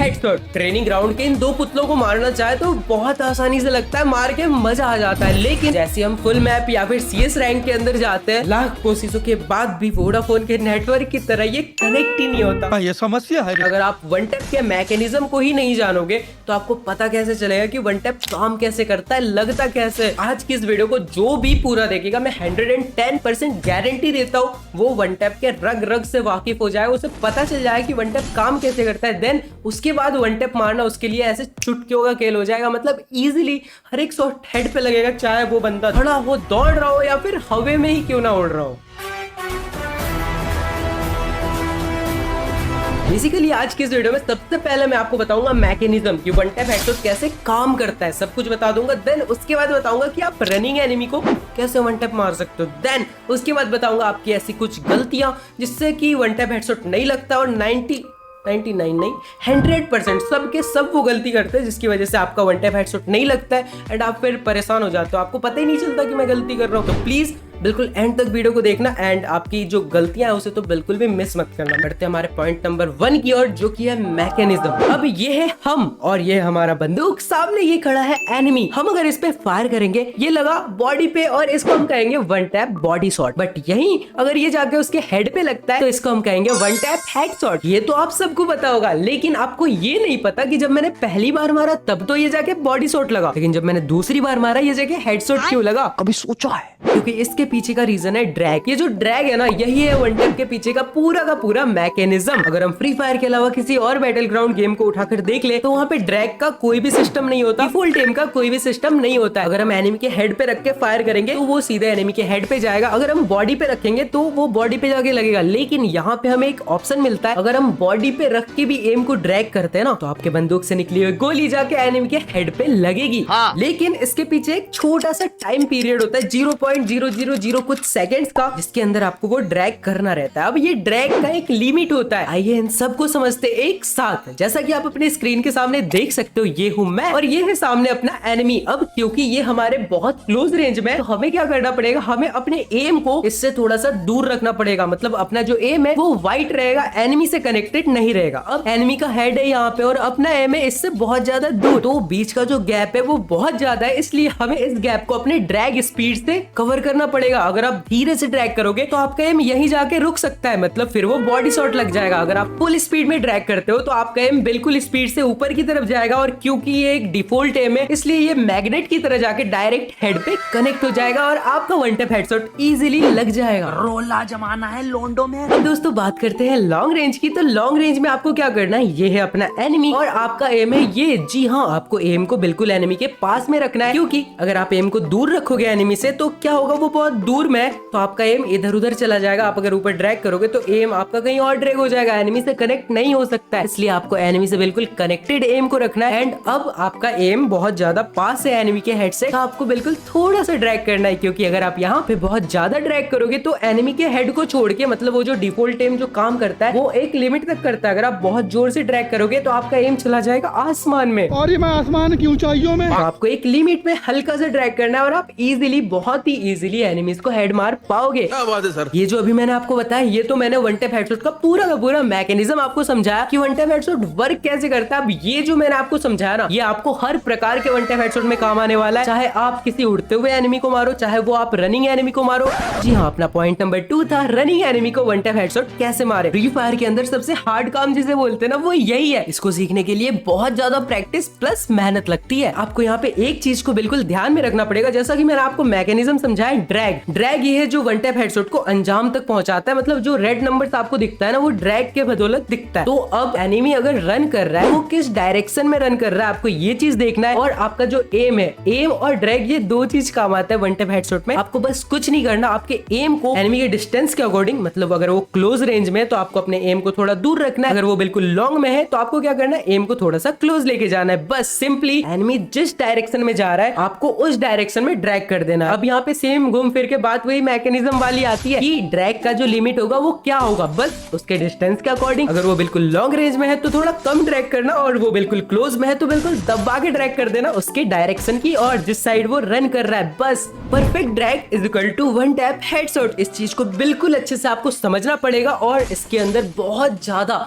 Headshot. Training ground के इन दो पुतलों को मारना चाहे तो बहुत आसानी से लगता है, मार के मजा आ जाता है, लेकिन जैसे हम फुल मैप या फिर CS रैंक के अंदर जाते हैं, लाख कोशिशों के बाद भी वोडाफोन के नेटवर्क की तरह ये कनेक्ट ही नहीं होता। ये समस्या है। अगर आप वन टैप के मैकेनिज्म को ही नहीं जानोगे तो आपको पता कैसे चलेगा कि वन टैप काम कैसे करता है, लगता कैसे। आज की इस वीडियो को जो भी पूरा देखेगा, मैं 110% गारंटी देता हूँ वो वन टैप के रग रग से वाकिफ हो जाएगा, उसे पता चल जाएगा कि वन टैप काम कैसे करता है। देन उसके बाद वन टैप मारना उसके लिए ऐसे चुटकियों का खेल हो जाएगा, मतलब इजीली हर एक शॉट हेड पे लगेगा, चाहे वो बंदा खड़ा हो, दौड़ रहा हो या फिर हवा में ही क्यों ना उड़ रहा हो। बेसिकली आज की इस वीडियो में सबसे पहले मैं आपको बताऊंगा मैकेनिज्म कि वन टैप हेडशॉट कैसे काम करता है, सब कुछ बता दूंगा। देन उसके बाद बताऊंगा कि आप रनिंग एनिमी को कैसे वन टैप मार सकते हो। देन उसके बाद बताऊंगा आपकी ऐसी कुछ गलतियां जिससे कि वन टैप हेडशॉट नहीं लगता, और 99 नहीं 100% सब के सब वो गलती करते हैं जिसकी वजह से आपका वन टैप हेडशॉट नहीं लगता है एंड आप फिर परेशान हो जाते हो, आपको पता ही नहीं चलता कि मैं गलती कर रहा हूँ। तो प्लीज बिल्कुल एंड तक वीडियो को देखना एंड आपकी जो गलतियां हैं उसे तो बिल्कुल भी मिस मत करना। बढ़ते हैं हमारे पॉइंट नंबर 1 की ओर, जो कि है मैकेनिज्म। अब ये है हम और ये हमारा बंदूक, सामने ये खड़ा है एनिमी। हम अगर इस पे फायर करेंगे, ये लगा बॉडी पे और इसको हम कहेंगे one tap body shot. But यही अगर ये जाके उसके हेड पे लगता है तो इसको हम कहेंगे वन टैप हेड शॉट। ये तो आप सबको पता होगा, लेकिन आपको ये नहीं पता कि जब मैंने पहली बार मारा तब तो ये जाके बॉडी शॉट लगा, लेकिन जब मैंने दूसरी बार मारा ये जाके हेड शॉट क्यों लगा, कभी सोचा है? क्योंकि इसके पीछे का रीजन है ड्रैग। ये जो ड्रैग है ना, यही है वन टैप के पीछे का पूरा मैकेनिज्म। अगर हम फ्री फायर के अलावा किसी और बैटल ग्राउंड गेम को उठाकर देख ले तो वहाँ पे ड्रैग का कोई भी सिस्टम नहीं होता, डिफॉल्ट एम का कोई भी सिस्टम नहीं होता है। अगर हम एनिमी के हेड पे रख के फायर करेंगे तो वो सीधे एनिमी के हेड पे जाएगा, अगर हम बॉडी पे रखेंगे तो वो बॉडी पे जाके लगेगा। लेकिन यहाँ पे हमें एक ऑप्शन मिलता है, अगर हम बॉडी पे रख के भी एम को ड्रैग करते हैं ना तो आपके बंदूक से निकली हुई गोली जाके एनिमी के हेड पे लगेगी। हाँ। लेकिन इसके पीछे एक छोटा सा टाइम पीरियड होता है 0.000 कुछ सेकंड्स का, जिसके अंदर आपको वो ड्रैग करना रहता है। अब ये ड्रैग का एक लिमिट होता है, आइए इन सबको समझते एक साथ। जैसा कि आप अपने स्क्रीन के सामने देख सकते हो, ये हूं मैं और ये है सामने अपना एनिमी। अब क्योंकि ये हमारे बहुत क्लोज रेंज में, तो हमें क्या करना पड़ेगा, हमें अपने एम को इससे थोड़ा सा दूर रखना पड़ेगा। मतलब अपना जो एम है वो वाइट रहेगा, एनिमी से कनेक्टेड नहीं रहेगा। अब एनिमी का हेड है यहाँ पे और अपना एम है इससे बहुत ज्यादा दूर, तो बीच का जो गैप है वो बहुत ज्यादा है, इसलिए हमें इस गैप को अपने ड्रैग स्पीड से कवर करना पड़ेगा। अगर आप धीरे से ड्रैग करोगे तो आपका एम यहीं जाके रुक सकता है, मतलब फिर वो बॉडी शॉट लग जाएगा। अगर आप फुल स्पीड में ड्रैग करते हो तो आपका एम बिल्कुल स्पीड से ऊपर की तरफ जाएगा, और क्योंकि ये एक डिफॉल्ट एम है इसलिए ये मैग्नेट की तरह जाके डायरेक्ट हेड पे कनेक्ट हो जाएगा और आपका वन टैप हेडशॉट इजीली लग जाएगा। रोला जमाना है लोंडो में। अब दोस्तों बात करते हैं लॉन्ग रेंज की। तो लॉन्ग रेंज में आपको क्या करना है, ये है अपना एनिमी और आपका एम है ये। जी हाँ, आपको एम को बिल्कुल एनिमी के पास में रखना है, क्योंकि अगर आप एम को दूर रखोगे एनिमी से तो क्या होगा, वो बहुत दूर में तो आपका एम इधर उधर चला जाएगा। आप अगर ऊपर ड्रैग करोगे तो एम आपका कहीं और ड्रैग हो जाएगा, एनिमी से कनेक्ट नहीं हो सकता है, इसलिए आपको एनिमी से बिल्कुल कनेक्टेड एम को रखना है। एंड अब आपका एम बहुत ज्यादा पास है एनिमी के हेड से, तो आपको बिल्कुल थोड़ा सा ड्रैग करना है, क्योंकि अगर आप यहाँ पे बहुत ज्यादा ड्रैग करोगे तो एनिमी के हेड को छोड़ के, मतलब वो जो डिफॉल्ट एम जो काम करता है वो एक लिमिट तक करता है। अगर आप बहुत जोर से ड्रैग करोगे तो आपका एम चला जाएगा आसमान में, और ये मैं आसमान की ऊंचाइयों में। तो आपको एक लिमिट में हल्का सा ड्रैग करना है और आप इजीली, बहुत ही इजीली एनिमीज को हेड मार पाओगे। क्या बात है सर। ये जो अभी मैंने आपको बताया, ये तो मैंने वन टैप हेडशॉट का पूरा मैकेनिज्म आपको समझाया कि वन टैप हेडशॉट वर्क कैसे करता है। अब ये जो मैंने आपको समझाया ना, ये आपको हर प्रकार के वन टैप हेडशॉट में काम आने वाला है, चाहे आप किसी उड़ते हुए एनिमी को मारो, चाहे वो आप रनिंग एनिमी को मारो। जी हाँ, अपना पॉइंट नंबर 2 था रनिंग एनिमी को वन टैप हेडशॉट कैसे मारे। फ्री फायर के अंदर सबसे हार्ड काम जिसे बोलते हैं ना, वो यही है। इसको सीखने के लिए बहुत ज्यादा प्रैक्टिस प्लस मेहनत लगती है। आपको यहाँ पे एक चीज को बिल्कुल ध्यान में रखना पड़ेगा, जैसा कि मैंने आपको मैकेनिज्म समझाया, ड्रैग ये है जो वन टैप हेडशॉट को अंजाम तक पहुंचाता है। मतलब जो रेड नंबर आपको दिखता है ना, वो ड्रैग के बदौलत दिखता है। तो अब एनिमी अगर रन कर रहा है, वो किस डायरेक्शन में रन कर रहा है, आपको ये चीज देखना है। और आपका जो एम है, एम और ड्रैग, ये दो चीज काम आता है वन टैप हेडशॉट में। आपको बस कुछ नहीं करना, आपके एम को एनिमी के डिस्टेंस के अकॉर्डिंग, मतलब अगर वो क्लोज रेंज में है तो आपको अपने एम को थोड़ा दूर रखना है, अगर वो बिल्कुल लॉन्ग में है तो आपको क्या करना है, एम को थोड़ा सा क्लोज लेके जाना है। बस सिंपली एनिमी जिस डायरेक्शन में जा रहा है आपको उस डायरेक्शन में ड्रैग कर देना है। अब यहाँ पे सेम घूम फिर फिर के बाद वही मैकेनिज्म वाली आती है कि ड्रैग का जो लिमिट होगा वो क्या होगा, बस उसके डिस्टेंस के अकॉर्डिंग। अगर वो बिल्कुल लॉन्ग रेंज में है तो थोड़ा कम ड्रैग करना, और वो बिल्कुल क्लोज में है तो बिल्कुल दबा के ड्रैग कर देना उसके डायरेक्शन की और जिस साइड वो रन कर रहा है। बस perfect drag is equal to one tap headshot. इस चीज को बिल्कुल अच्छे से आपको समझना पड़ेगा और इसके अंदर बहुत ज्यादा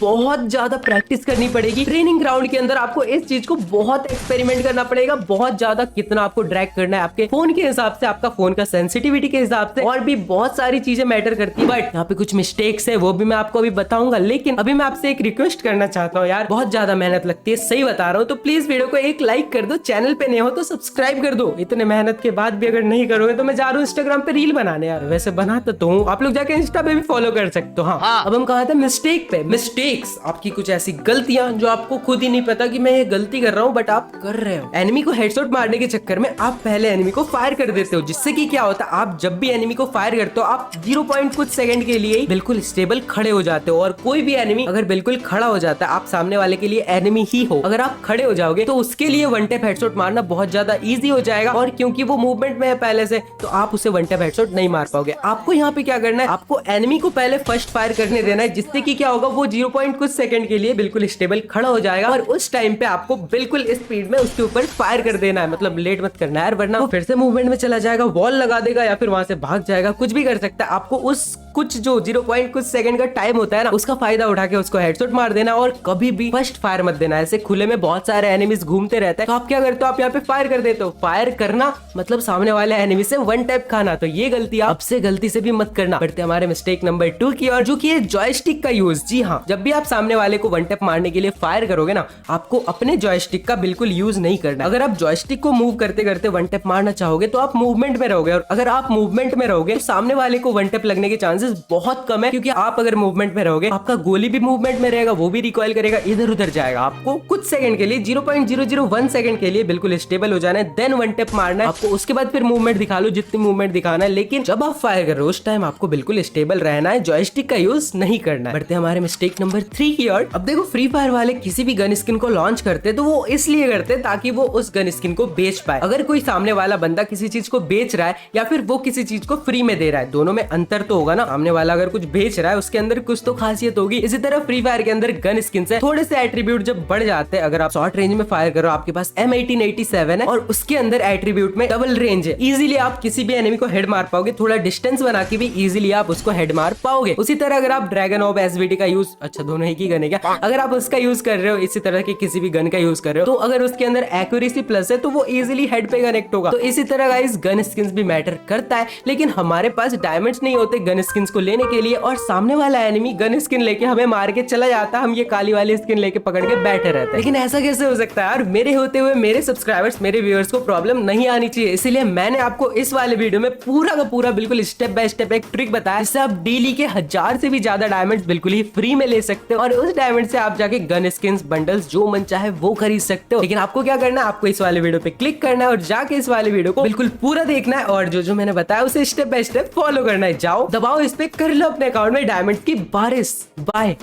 बहुत ज्यादा प्रैक्टिस करनी पड़ेगी। ट्रेनिंग ग्राउंड के अंदर आपको इस चीज को बहुत एक्सपेरिमेंट करना पड़ेगा, बहुत ज्यादा कितना आपको ड्रैग करना है आपके फोन के हिसाब से, आपका फोन का सेंसिटिविटी के हिसाब से, और भी बहुत सारी चीजें मैटर करती है। बट यहाँ पे कुछ मिस्टेक्स है वो भी मैं आपको अभी बताऊंगा, लेकिन अभी मैं आपसे एक रिक्वेस्ट करना चाहता हूँ यार, बहुत ज्यादा मेहनत लगती है, सही बता रहा हूँ, तो प्लीज वीडियो को एक लाइक कर दो, चैनल पे नए हो तो सब्सक्राइब कर दो। इतने मेहनत के बाद भी अगर नहीं करोगे तो मैं जा रहा हूँ इंस्टाग्राम पे रील बनाने। यार वैसे बनाता तो हूँ, आप लोग जाके इंस्टा पे भी फॉलो कर सकते हो। हाँ, अब हम कहा था मिस्टेक पे। मिस्टेक्स आपकी कुछ ऐसी गलतियां जो आपको खुद ही नहीं पता कि मैं ये गलती कर रहा हूँ, बट आप कर रहे हो। एनिमी को हेडशॉट मारने के चक्कर में आप पहले एनिमी को फायर कर देते हो, जिससे कि क्या होता है, आप जब भी एनिमी को फायर करते हो आप 0 कुछ सेकंड के लिए बिल्कुल स्टेबल खड़े हो जाते हो। और कोई भी एनिमी अगर बिल्कुल खड़ा हो जाता है, आप सामने वाले के लिए एनिमी ही हो, अगर आप खड़े हो जाओगे तो उसके लिए वन टैप हेडशॉट मारना बहुत ज्यादा इजी हो जाएगा। और क्योंकि वो मूवमेंट में है पहले से, तो आप उसे वन टैप हेडशॉट नहीं मार पाओगे। आपको यहाँ पे क्या करना है, आपको एनिमी को पहले फर्स्ट फायर करने देना है, जिससे कि क्या होगा, वो 0 कुछ सेकंड के लिए बिल्कुल स्टेबल खड़ा हो जाएगा। और उस टाइम पे आपको बिल्कुल स्पीड में उसके ऊपर फायर कर देना है, मतलब लेट मत करना है, वरना वो फिर से मूवमेंट में चला जाएगा, वॉल लगा देगा या फिर वहां से भाग जाएगा, कुछ भी कर सकता है। आपको उस कुछ जो 0 कुछ सेकंड का टाइम होता है ना, उसका फायदा उठा के उसको हेडशॉट मार देना, और कभी भी फर्स्ट फायर मत देना। ऐसे खुले में बहुत सारे एनिमीज घूमते रहते हैं, तो आप क्या करते हो, आप यहाँ पे फायर कर देते हो। फायर करना मतलब सामने वाले एनिमी से वन टैप खाना, तो ये गलती आप से गलती से भी मत करना। बढ़ते हमारे मिस्टेक नंबर 2 की और, जो कि है जॉयस्टिक का यूज। जी हाँ, जब भी आप सामने वाले को वन टैप मारने के लिए फायर करोगे ना, आपको अपने जॉयस्टिक का बिल्कुल यूज नहीं करना। अगर आप जॉयस्टिक को मूव करते करते वन टैप मारना चाहोगे तो आप मूवमेंट में रहोगे, और अगर आप मूवमेंट में रहोगे तो सामने वाले को वन टैप लगने के चांसेस बहुत कम है, क्योंकि आप अगर मूवमेंट में रहोगे आपका गोली भी मूवमेंट में रहेगा, वो भी रिकॉइल करेगा, इधर उधर जाएगा। आपको कुछ सेकंड के लिए 0.001 सेकंड के लिए बिल्कुल स्टेबल हो जाना है, देन वन टैप मारना है आपको। उसके बाद फिर मूवमेंट दिखा लो जितनी मूवमेंट दिखाना है, लेकिन जब आप फायर कर रहे हो उस टाइम आपको बिल्कुल स्टेबल रहना है, जॉयस्टिक का यूज नहीं करना है। बढ़ते हमारे मिस्टेक नंबर 3 की ओर। अब देखो, फ्री फायर वाले किसी भी गन स्किन को लॉन्च करते तो वो इसलिए करते ताकि वो उस गन स्किन को बेच पाए। अगर कोई सामने वाला बंदा किसी चीज को बेच रहा है या फिर वो किसी चीज को फ्री में दे रहा है, दोनों में अंतर तो होगा ना। सामने वाला अगर कुछ बेच रहा है उसके अंदर कुछ तो खासियत होगी। इसी तरह फ्री फायर के अंदर गन स्किन से थोड़े से एट्रीब्यूट जब बढ़ जाते हैं, अगर आप शॉर्ट रेंज में फायर करो, आपके पास M1887 है और उसके अंदर एट्रीब्यूट में डबल रेंज है, इजीली आप किसी भी एनिमी को हेड मार पाओगे। थोड़ा डिस्टेंस बना के भी इजीली आप उसको हेड मार पाओगे। उसी तरह अगर आप ड्रैगन ऑफ SVT का यूज, अच्छा दोनों ही की गन है क्या, अगर आप उसका यूज कर रहे हो, इसी तरह की किसी भी गन का यूज कर रहे हो, तो अगर उसके अंदर एक्यूरेसी प्लस है तो वो इजीली हेड पे कनेक्ट होगा। तो इसी तरह गाइस गन स्किन्स भी मैटर करता है, लेकिन हमारे पास डायमंड्स नहीं होते गन स्किन्स को लेने के लिए, और सामने वाला एनिमी गन स्किन लेके हमें मार के चला जाता, हम ये काली वाली स्किन लेके पकड़ के बैठे रहते हैं। लेकिन ऐसा कैसे हो सकता है यार, मेरे होते हुए मेरे सब्सक्राइबर्स, मेरे व्यूअर्स को प्रॉब्लम नहीं आनी चाहिए, इसलिए मैंने आपको इस वाले वीडियो में पूरा का पूरा बिल्कुल स्टेप बाय स्टेप एक ट्रिक बताया, जिससे आप डेली के 1000 से भी ज्यादा डायमंड्स बिल्कुल ही फ्री में ले सकते हो, और उस डायमंड से आप जाके गन स्किन्स बंडल्स जो मन चाहे वो खरीद सकते हो। लेकिन आपको क्या करना है, आपको इस वाले वीडियो पे क्लिक करना है और जाके इस वाले वीडियो को बिल्कुल पूरा देखना है, और जो जो मैंने बताया उसे स्टेप बाय स्टेप फॉलो करना है। जाओ दबाओ इस पे, कर लो अपने अकाउंट में डायमंड की बारिश। बाय।